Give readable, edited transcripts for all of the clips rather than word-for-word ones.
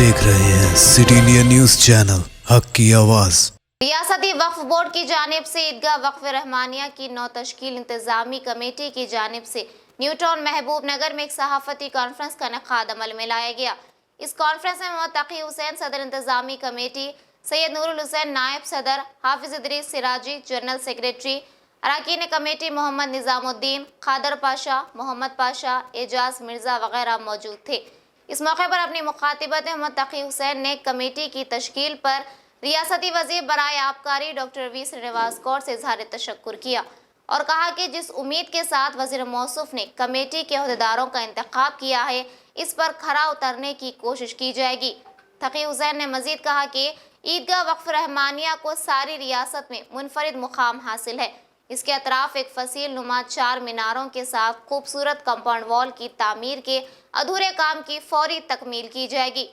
देख रहे हैं सिटी इंडिया न्यूज़ चैनल, हक की आवाज़। रियासती वक्फ बोर्ड की जानिब से ईदगाह वक्फ रहमानिया की नौ तश्कील इंतजामी कमेटी की जानिब से न्यू टाउन महबूब नगर में एक सहाफती कॉन्फ्रेंस का इनेकाद अमल में लाया गया। इस कॉन्फ्रेंस में मोहम्मद तकी हुसैन सदर इंतजामी कमेटी, सैयद नूरुल हुसैन नायब सदर, हाफिज इदरीस सिराजी जनरल सेक्रेटरी, अरकान कमेटी मोहम्मद निज़ामुद्दीन, खादर पाशा, मोहम्मद पाशा, एजाज मिर्ज़ा वगैरह मौजूद थे। इस मौके पर अपनी मुखातिबत में मोहम्मद तकी हुसैन ने कमेटी की तश्कील पर रियासती वज़ीर बराए आबकारी डॉक्टर वी श्रीनिवास गौड़ से इज़हार तशक्कुर किया और कहा कि जिस उम्मीद के साथ वज़ीर मौसूफ ने कमेटी के अहदेदारों का इंतखाब किया है, इस पर खरा उतरने की कोशिश की जाएगी। तकी हुसैन ने मज़ीद कहा कि ईदगाह वक्फ रहमानिया को सारी रियासत में मुनफरिद मुकाम हासिल है। इसके अतराफ एक फसील नुमा 4 मीनारों के साथ खूबसूरत कंपाउंड वॉल की तामीर के अधूरे काम की फौरी तकमील की जाएगी।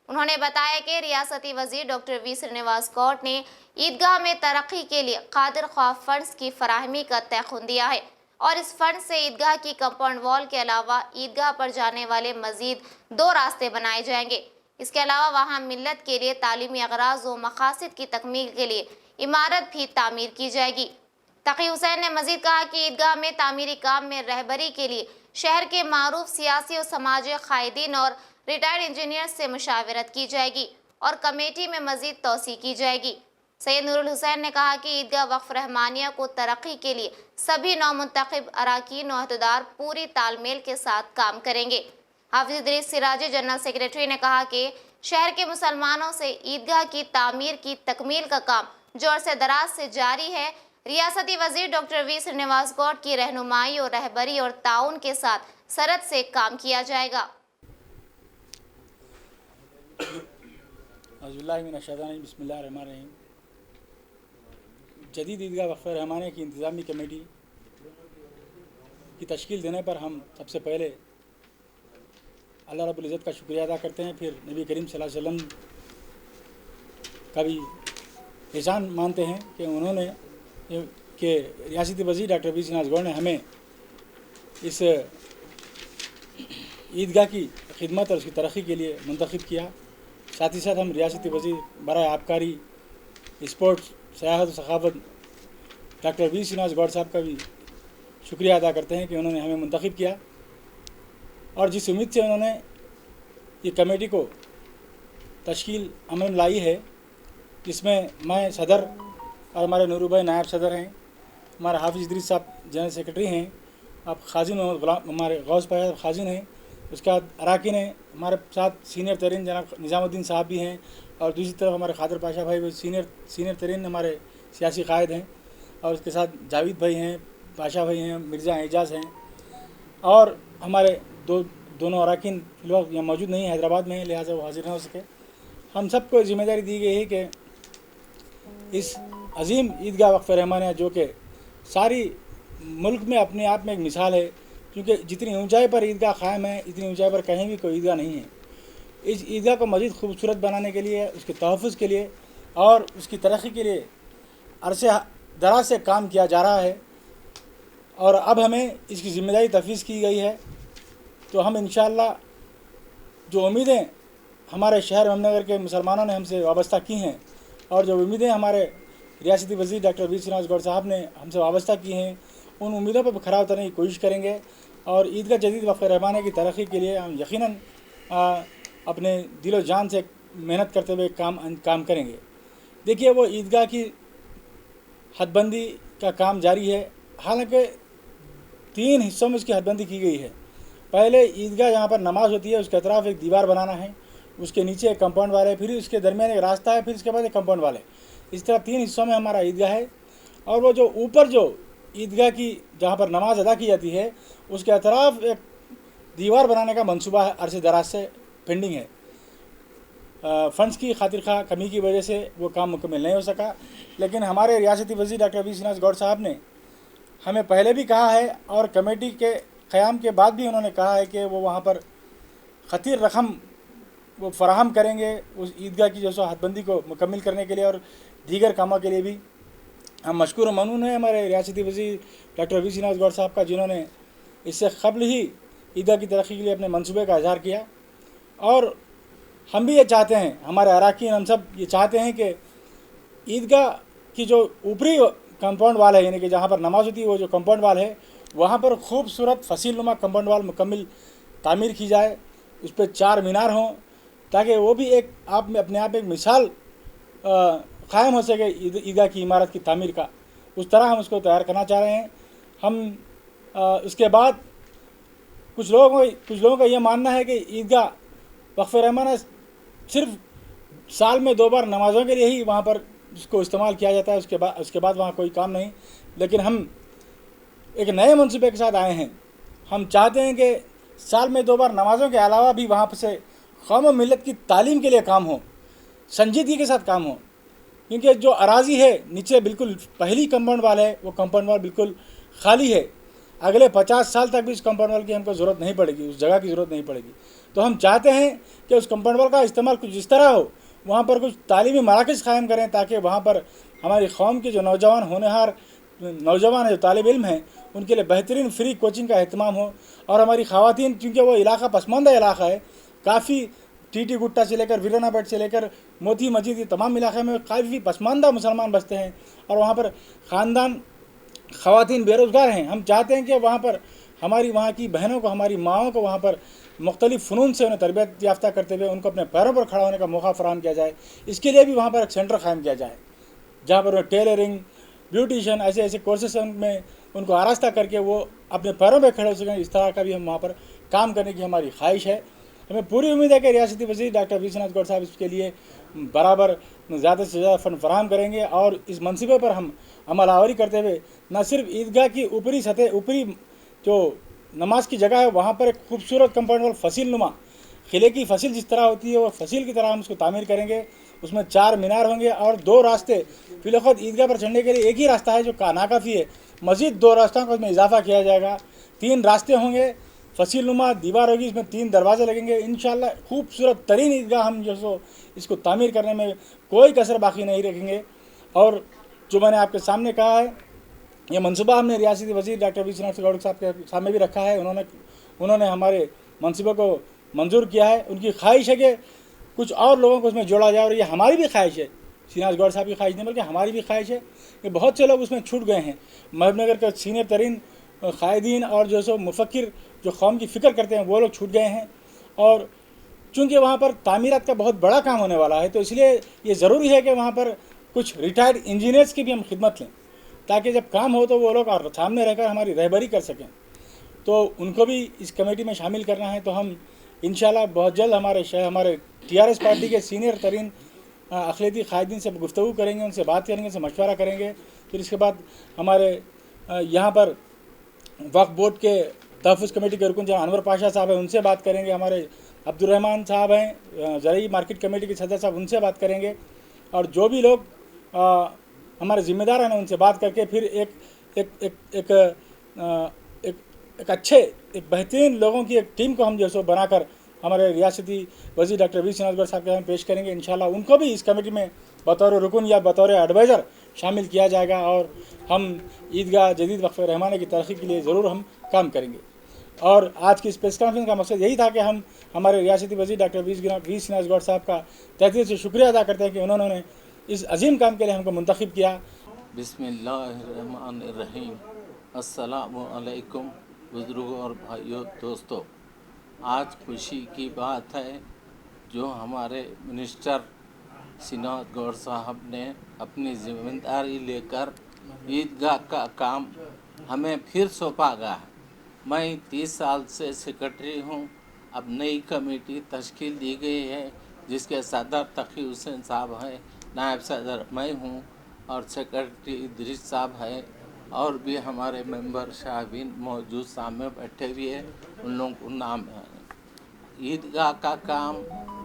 उन्होंने बताया कि रियासती वज़ीर डॉक्टर वी श्रीनिवास गौड़ ने ईदगाह में तरक्की के लिए कादिर ख्वाह फंड्स की फराहमी का तयख़ुन दिया है और इस फंड से ईदगाह की कंपाउंड वॉल के अलावा ईदगाह पर जाने वाले मज़ीद 2 रास्ते बनाए जाएंगे। इसके अलावा वहाँ मिल्लत के लिए तालीमी अगराज़ व मकासद की तकमील के लिए इमारत भी तामीर की जाएगी। तकी हुसैन ने मज़ीद कहा कि ईदगाह में तामीरी काम में रहबरी के लिए शहर के मारूफ सियासी और समाजी कायदीन और रिटायर्ड इंजीनियर से मुशावरत की जाएगी और कमेटी में मज़ीद तोसी की जाएगी। सैयद नूरुल हुसैन ने कहा कि ईदगाह वक्फ रहमानिया को तरक्की के लिए सभी नौमुंतखब अरकान व अहदेदार पूरी तालमेल के साथ काम करेंगे। हाफिज इदरीस सिराजी जनरल सेक्रेटरी ने कहा कि शहर के मुसलमानों से ईदगाह की तामीर की तकमील का काम जोर से दराज से जारी है। रियासती वज़ीर डॉक्टर वी श्रीनिवास गौड़ की रहनुमाई और रहबरी और ताउन के साथ सरहद से काम किया जाएगा। बिस्मिल्लाहिर्रहमानिर्रहीम। जदीद ईदगाह वक्फ रहमानिया की इंतज़ामी कमेटी की तश्कील देने पर हम सबसे पहले अल्लाह रब्बुल इज़्ज़त का शुक्रिया अदा करते हैं, फिर नबी करीम सल्लल्लाहु अलैहि वसल्लम का भी एहसान मानते हैं कि उन्होंने कि रियासती वज़ीर डॉक्टर वी श्रीनिवास गौड़ ने हमें इस ईदगाह की खिदमत और उसकी तरक्की के लिए मुंतखब किया। साथ ही साथ हम रियासती वज़ीर बराए आबकारी, स्पोर्ट्स, सयाहत और सखावत डॉक्टर वी श्रीनिवास गौड़ साहब का भी शुक्रिया अदा करते हैं कि उन्होंने हमें मुंतखब किया और जिस उम्मीद से उन्होंने ये कमेटी को तश्कील अमल में लाई है, जिसमें मैं सदर और हमारे नूरू भाई नायब सदर हैं, हमारे हाफिज इदरीस साहब जनरल सेक्रेटरी हैं, आप खाजिन मोहम्मद गुलाम हमारे गौस पाशा खाजिन हैं, उसके बाद अरकान हैं, हमारे साथ सीनियर तरीन जनाब निज़ामुद्दीन साहब भी हैं और दूसरी तरफ हमारे खादर पाशा भाई वो सीनियर तरीन हमारे सियासी कायद हैं और उसके साथ जावेद भाई हैं, पाशा भाई हैं, मिर्ज़ा एजाज हैं और हमारे दोनों अरकान लोग यहाँ मौजूद नहीं हैं, हैदराबाद में हैं, लिहाजा वो हाजिर ना हो सके। हम सबको जिम्मेदारी दी गई है कि इस अजीम ईदगाह वक्फ रहमानिया जो कि सारी मुल्क में अपने आप में एक मिसाल है, क्योंकि जितनी ऊंचाई पर ईदगाह कायम है इतनी ऊंचाई पर कहीं भी कोई ईदगाह नहीं है। इस ईदगाह को मज़ीद खूबसूरत बनाने के लिए, उसके तहफ़्फ़ुज़ के लिए और उसकी तरक्की के लिए अरसे दराज से काम किया जा रहा है और अब हमें इसकी ज़िम्मेदारी तफवीज़ की गई है। तो हम इंशाअल्लाह जो उम्मीदें हमारे शहर अहमदनगर के मुसलमानों ने हमसे वाबस्ता की हैं और जो उम्मीदें हमारे रियासती वज़ीर डॉक्टर वी श्रीनिवास गौड़ साहब ने हमसे वाबस्ता की हैं, उन उम्मीदों पर खरा उतरने की कोशिश करेंगे और ईदगाह जदीद वक्फ रहमानिया की तरक्की के लिए हम यकीनन अपने दिलो जान से मेहनत करते हुए काम करेंगे। देखिए, वो ईदगाह की हदबंदी का काम जारी है। हालांकि 3 हिस्सों में उसकी हदबंदी की गई है। पहले ईदगाह जहाँ पर नमाज़ होती है उसके अतराफ़ एक दीवार बनाना है, उसके नीचे एक कंपाउंड वाल है, फिर उसके दरमियान एक रास्ता है, फिर इसके बाद एक कंपाउंड वाल है। इस तरह 3 हिस्सों में हमारा ईदगाह है और वो जो ऊपर जो ईदगाह की जहाँ पर नमाज अदा की जाती है उसके अतराफ़ एक दीवार बनाने का मंसूबा है, अरसे दराज से पेंडिंग है। फ़ंड्स की खातिर खा कमी की वजह से वो काम मुकम्मल नहीं हो सका, लेकिन हमारे रियासती वज़ीर डॉक्टर वी श्रीनिवास गौड़ साहब ने हमें पहले भी कहा है और कमेटी के क़याम के बाद भी उन्होंने कहा है कि वो वहाँ पर खतीर रकम वो फ़राहम करेंगे उस ईदगाह की जो सो हदबंदी को मुकम्मल करने के लिए और दीगर कामों के लिए भी। हम मशकूर और ममनून हैं हमारे रियासती वज़ीर डॉक्टर वी श्रीनिवास गौड़ साहब का, जिन्होंने इससे क़ब्ल ही ईदगाह की तरक्की के लिए अपने मंसूबे का इज़हार किया और हम भी ये चाहते हैं, हमारे अरकान हम सब ये चाहते हैं कि ईदगाह की जो ऊपरी कंपाउंड वाल है, यानी कि जहाँ पर नमाज होती है, वो जो कंपाउंड वाल है, वहाँ पर खूबसूरत फसील नुमा कंपाउंड वाल मुकम्मल तामीर की जाए, उस पर 4 मीनार हों, ताकि वो भी एक आप में अपने आप एक मिसाल क़ायम हो सके ईदगाह की इमारत की तामीर का। उस तरह हम उसको तैयार करना चाह रहे हैं। हम उसके बाद कुछ लोगों का ये मानना है कि ईदगाह वक्फ़ रहमाना सिर्फ साल में 2 बार नमाज़ों के लिए ही वहाँ पर उसको इस्तेमाल किया जाता है, उसके बाद वहाँ कोई काम नहीं। लेकिन हम एक नए मनसूबे के साथ आए हैं। हम चाहते हैं कि साल में 2 बार नमाज़ों के अलावा भी वहाँ से कौम व मिलत की तालीम के लिए काम हो, संजीदगी के साथ काम हो। क्योंकि जो अराज़ी है नीचे बिल्कुल पहली कंपाउंड वाल है, वो कंपाउंड वाल बिल्कुल खाली है। अगले 50 साल तक भी उस कंपाउंड वाल की हमको ज़रूरत नहीं पड़ेगी, उस जगह की ज़रूरत नहीं पड़ेगी। तो हम चाहते हैं कि उस कंपाउंड वाल का इस्तेमाल कुछ इस तरह हो, वहाँ पर कुछ तालीमी मराकज़ क़ायम करें, ताकि वहाँ पर हमारी कौम के जो नौजवान होनहार नौजवान है, जो तालिब इल्म हैं, उनके लिए बेहतरीन फ्री कोचिंग का अहतमाम हो। और हमारी ख़वातीन, चूँकि वो इलाका पसमानदा इलाका है, काफ़ी टीटी गुट्टा से लेकर वीरानापेट से लेकर मोती मस्जिद, ये तमाम इलाके में काफ़ी पसमानदा मुसलमान बसते हैं और वहाँ पर ख़ानदान ख़वातीन बेरोज़गार हैं। हम चाहते हैं कि वहाँ पर हमारी वहाँ की बहनों को, हमारी माओं को वहाँ पर मुख्तलिफ़ फ़नून से उन्हें तरबियत याफ्ता करते हुए उनको अपने पैरों पर खड़ा होने का मौका फ़राहम किया जाए। इसके लिए भी वहाँ पर एक सेंटर क़ायम किया जाए, जहाँ पर टेलरिंग, ब्यूटिशन, ऐसे कोर्सेस में उनको आरास्ता करके वो अपने पैरों पर खड़े हो सकें। इस तरह का भी हम वहाँ पर काम करने की हमारी ख्वाहिश है। हमें पूरी उम्मीद है कि रियासती वज़ीर डॉक्टर वी श्रीनाथ गौड़ साहब इसके लिए बराबर ज़्यादा से ज़्यादा फ़ंड फराहम करेंगे और इस मनसूबे पर हम अमल आवरी करते हुए न सिर्फ ईदगाह की ऊपरी सतह, ऊपरी जो नमाज की जगह है, वहाँ पर एक खूबसूरत कंपाउंड वाल फसील नुमा, किले की फसील जिस तरह होती है वो फसील की तरह हम उसको तामीर करेंगे। उसमें 4 मीनार होंगे और 2 रास्ते, फिलहाल ईदगाह पर चढ़ने के लिए एक ही रास्ता है जो नाकाफ़ी है, मज़ीद 2 रास्तों को उसमें इजाफा किया जाएगा। 3 रास्ते होंगे, फसील नुमा दीवार होगी, इसमें 3 दरवाजे लगेंगे। इंशाअल्लाह खूबसूरत तरीन ईदगाह हम जो सो इसको तामीर करने में कोई कसर बाकी नहीं रखेंगे। और जो मैंने आपके सामने कहा है, ये मनसूबा हमने रियासती वज़ीर डॉक्टर वी श्रीनाथ गौड़ साहब के सामने भी रखा है। उन्होंने हमारे मनसूबे को मंजूर किया है। उनकी ख्वाहिश है कि कुछ और लोगों को उसमें जोड़ा जाए और ये हमारी भी ख्वाहिश है, श्रीनाथ गौड़ साहब की ख्वाहिश नहीं बल्कि हमारी भी ख्वाहिश है कि बहुत से लोग उसमें छूट गए हैं। महबूबनगर के सीनियर तरीन कायदीन और जो सो मुफक्किर जो कौम की फ़िक्र करते हैं, वो लोग छूट गए हैं। और चूँकि वहाँ पर तामीरात का बहुत बड़ा काम होने वाला है, तो इसलिए ये ज़रूरी है कि वहाँ पर कुछ रिटायर्ड इंजीनियर्स की भी हम खिदमत लें, ताकि जब काम हो तो वो लोग सामने रहकर हमारी रहबरी कर सकें। तो उनको भी इस कमेटी में शामिल करना है। तो हम इंशाल्लाह बहुत जल्द हमारे TRS पार्टी के सीनियर तरीन अक़लियती कायदीन से गुफ्तगू करेंगे, उनसे बात करेंगे, उनसे मशवरा करेंगे। फिर इसके बाद हमारे यहाँ पर वक्फ बोर्ड के तहफ़्फ़ुज़ कमेटी के रुकन जहाँ अनवर पाशा साहब हैं, उनसे बात करेंगे। हमारे अब्दुर्रहमान साहब हैं, ज़रई मार्केट कमेटी के सदस्य साहब, उनसे बात करेंगे। और जो भी लोग हमारे ज़िम्मेदार हैं, उनसे बात करके फिर एक अच्छे, एक बेहतरीन लोगों की एक टीम को हम जो सो बनाकर हमारे रियासती वज़ीर डॉक्टर वी श्रीनाथ गौड़ साहब के हम पेश करेंगे। इंशाल्लाह उनको भी इस कमेटी में बतौर रुकन या बतौर एडवाइज़र शामिल किया जाएगा और हम ईदगाह जदीद वक्फ़ रहमाना की तरक्की के लिए ज़रूर हम काम करेंगे। और आज की इस प्रेस कॉन्फ्रेंस का मकसद यही था कि हम हमारे रियासती वज़ीर डॉक्टर वी श्रीनाथ गौड़ साहब का तहे दिल से शुक्रिया अदा करते हैं कि उन्होंने इस अजीम काम के लिए हमको मुंतखब किया। बिस्मिल्लाहिर्रहमानिर्रहीम। अस्सलामु अलैकुम बुज़ुर्गों और भाइयों, दोस्तों, आज खुशी की बात है जो हमारे मिनिस्टर श्रीनाथ गौड़ साहब ने अपनी ज़िम्मेदारी लेकर ईदगाह का काम हमें फिर सौंपा गया है। मैं 30 साल से सेक्रेटरी हूँ। अब नई कमेटी तश्कील दी गई है जिसके सदर तकी हुसैन साहब हैं, नायब सदर मैं हूँ और सेक्रेटरी इदरीस साहब है और भी हमारे मेंबर शाहबीन मौजूद सामने बैठे हुए हैं, उन लोगों को नाम है। ईदगाह का काम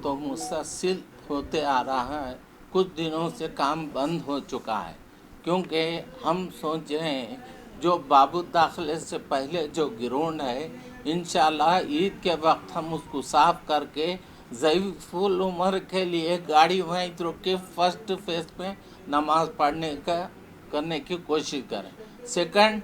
तो मुसलसल होते आ रहा है, कुछ दिनों से काम बंद हो चुका है क्योंकि हम सोच रहे हैं जो बाबू दाखिले से पहले जो ग्राउंड है, इंशाल्लाह ईद के वक्त हम उसको साफ करके ज़ईफ़ुल उम्र के लिए गाड़ी वहीं रोक के फर्स्ट फेज में नमाज पढ़ने का करने की कोशिश करें। सेकंड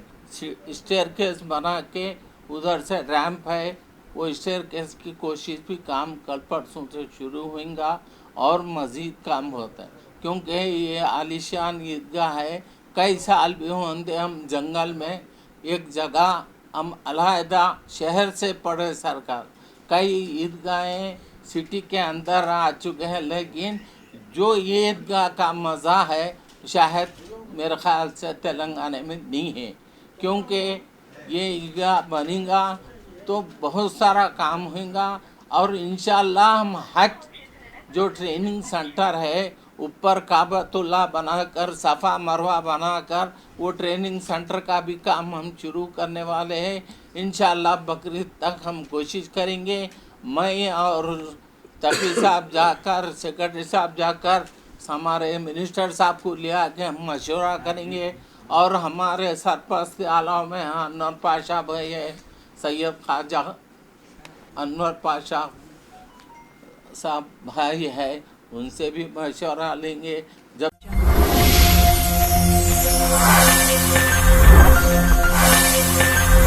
स्टेयरकेस बना के उधर से रैंप है वो स्टेयर केस की कोशिश भी काम कल परसों से शुरू होगा और मज़ीद काम होता है, क्योंकि ये आलीशान ईदगाह है। कई साल भी होंगे हम जंगल में एक जगह हम अलहदा शहर से पड़े सरकार, कई ईदगाहें सिटी के अंदर आ चुके हैं, लेकिन जो ये ईदगाह का मज़ा है शायद मेरे ख़्याल से तेलंगाना में नहीं है, क्योंकि ये ईदगाह बनेगा तो बहुत सारा काम होगा। और इंशाअल्लाह हम हज जो ट्रेनिंग सेंटर है ऊपर काबतुल्लाह बनाकर सफ़ा मरवा बनाकर वो ट्रेनिंग सेंटर का भी काम हम शुरू करने वाले हैं। इंशाअल्लाह बकरीद तक हम कोशिश करेंगे। मैं और तकी साहब जाकर, सेक्रेटरी साहब जाकर हमारे मिनिस्टर साहब को लिया के हम मशवरा करेंगे, और हमारे सरपरस्त आला में अनवर पाशा भाई है, सैयद ख्वाजा अनवर पाशा साहब भाई है, उनसे भी मशवरा लेंगे। जब